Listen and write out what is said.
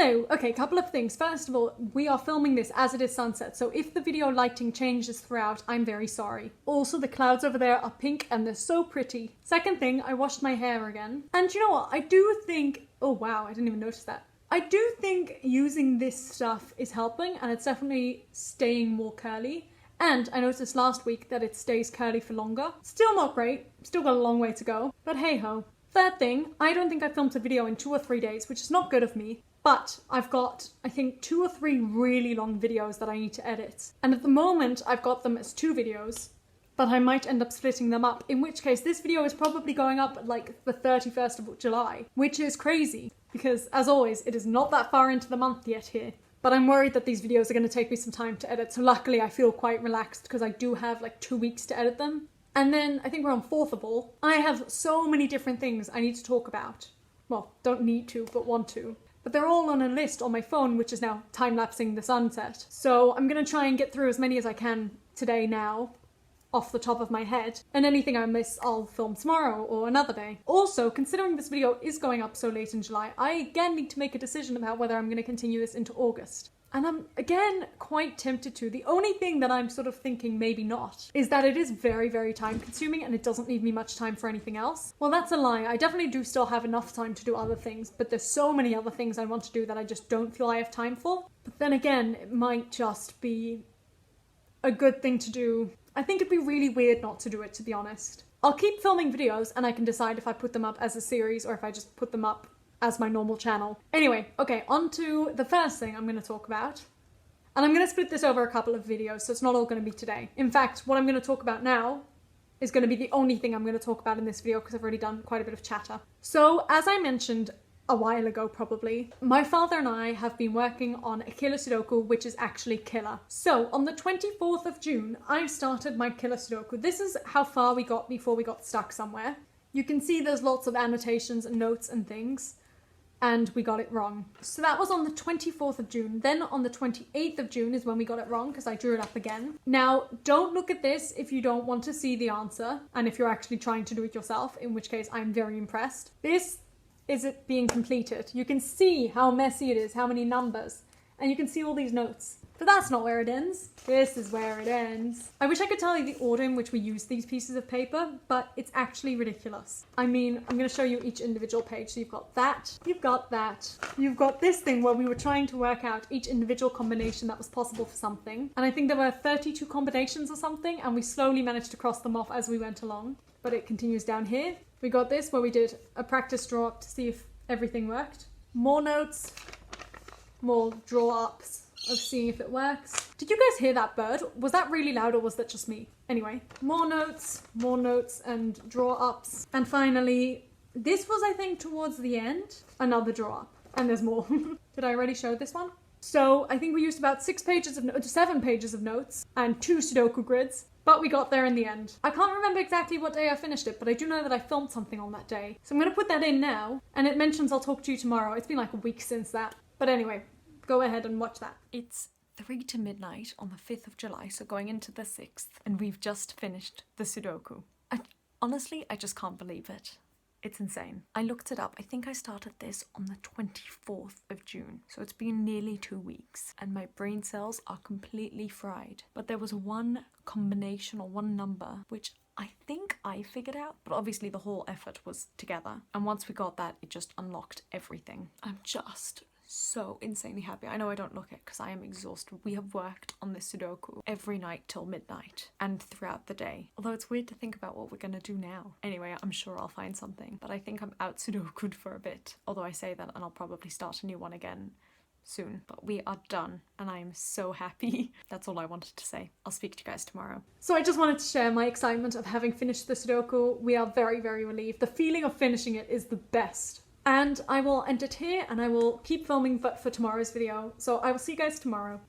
So, okay, couple of things. First of all, we are filming this as it is sunset, so if the video lighting changes throughout, I'm very sorry. Also, the clouds over there are pink and they're so pretty. Second thing, I washed my hair again. And you know what? I do think... Oh wow, I didn't even notice that. I do think using this stuff is helping, and it's definitely staying more curly. And I noticed last week that it stays curly for longer. Still not great, still got a long way to go, but hey ho. Third thing, I don't think I filmed a video in 2 or 3 days, which is not good of me. But I've got, I think, 2 or 3 really long videos that I need to edit. And at the moment, I've got them as 2 videos, but I might end up splitting them up, in which case this video is probably going up at like the 31st of July, which is crazy, because as always, it is not that far into the month yet here. But I'm worried that these videos are going to take me some time to edit, so luckily I feel quite relaxed because I do have like 2 weeks to edit them. And then, I think we're on 4th of all, I have so many different things I need to talk about. Well, don't need to, but want to. But they're all on a list on my phone, which is now time-lapsing the sunset. So I'm gonna try and get through as many as I can today now, off the top of my head. And anything I miss, I'll film tomorrow or another day. Also, considering this video is going up so late in July, I again need to make a decision about whether I'm gonna continue this into August. And I'm, again, quite tempted to. The only thing that I'm sort of thinking maybe not is that it is very, very time consuming and it doesn't leave me much time for anything else. Well, that's a lie. I definitely do still have enough time to do other things, but there's so many other things I want to do that I just don't feel I have time for. But then again, it might just be a good thing to do. I think it'd be really weird not to do it, to be honest. I'll keep filming videos and I can decide if I put them up as a series or if I just put them up as my normal channel. Anyway, okay, on to the first thing I'm going to talk about. And I'm going to split this over a couple of videos, so it's not all going to be today. In fact, what I'm going to talk about now is going to be the only thing I'm going to talk about in this video because I've already done quite a bit of chatter. So, as I mentioned a while ago probably, my father and I have been working on a killer Sudoku, which is actually killer. So, on the 24th of June, I started my killer Sudoku. This is how far we got before we got stuck somewhere. You can see there's lots of annotations and notes and things. And we got it wrong. So that was on the 24th of June. Then on the 28th of June is when we got it wrong because I drew it up again. Now, don't look at this if you don't want to see the answer and if you're actually trying to do it yourself, in which case I'm very impressed. This is it being completed. You can see how messy it is, how many numbers, and you can see all these notes. But that's not where it ends. This is where it ends. I wish I could tell you the order in which we use these pieces of paper, but it's actually ridiculous. I mean, I'm going to show you each individual page. So you've got that, you've got that, you've got this thing where we were trying to work out each individual combination that was possible for something. And I think there were 32 combinations or something, and we slowly managed to cross them off as we went along. But it continues down here. We got this where we did a practice draw up to see if everything worked. More notes, more draw ups of seeing if it works. Did you guys hear that bird? Was that really loud or was that just me? Anyway, more notes and draw ups. And finally, this was I think towards the end, another draw up. And there's more. Did I already show this one? So I think we used about 7 pages of notes and 2 Sudoku grids, but we got there in the end. I can't remember exactly what day I finished it, but I do know that I filmed something on that day. So I'm gonna put that in now, and it mentions I'll talk to you tomorrow. It's been like a week since that. But anyway, go ahead and watch that. It's 3 to midnight on the 5th of July, so going into the 6th, and we've just finished the Sudoku. Honestly, I just can't believe it. It's insane. I looked it up. I think I started this on the 24th of June, so it's been nearly 2 weeks, and my brain cells are completely fried. But there was one combination or one number which I think I figured out, but obviously the whole effort was together. And once we got that, it just unlocked everything. I'm just so insanely happy. I know I don't look it because I am exhausted. We have worked on this Sudoku every night till midnight and throughout the day. Although it's weird to think about what we're gonna do now. Anyway, I'm sure I'll find something, but I think I'm out Sudoku'd for a bit. Although I say that and I'll probably start a new one again soon. But we are done and I am so happy. That's all I wanted to say. I'll speak to you guys tomorrow. So I just wanted to share my excitement of having finished the Sudoku. We are very, very relieved. The feeling of finishing it is the best. And I will end it here and I will keep filming but for tomorrow's video. So I will see you guys tomorrow.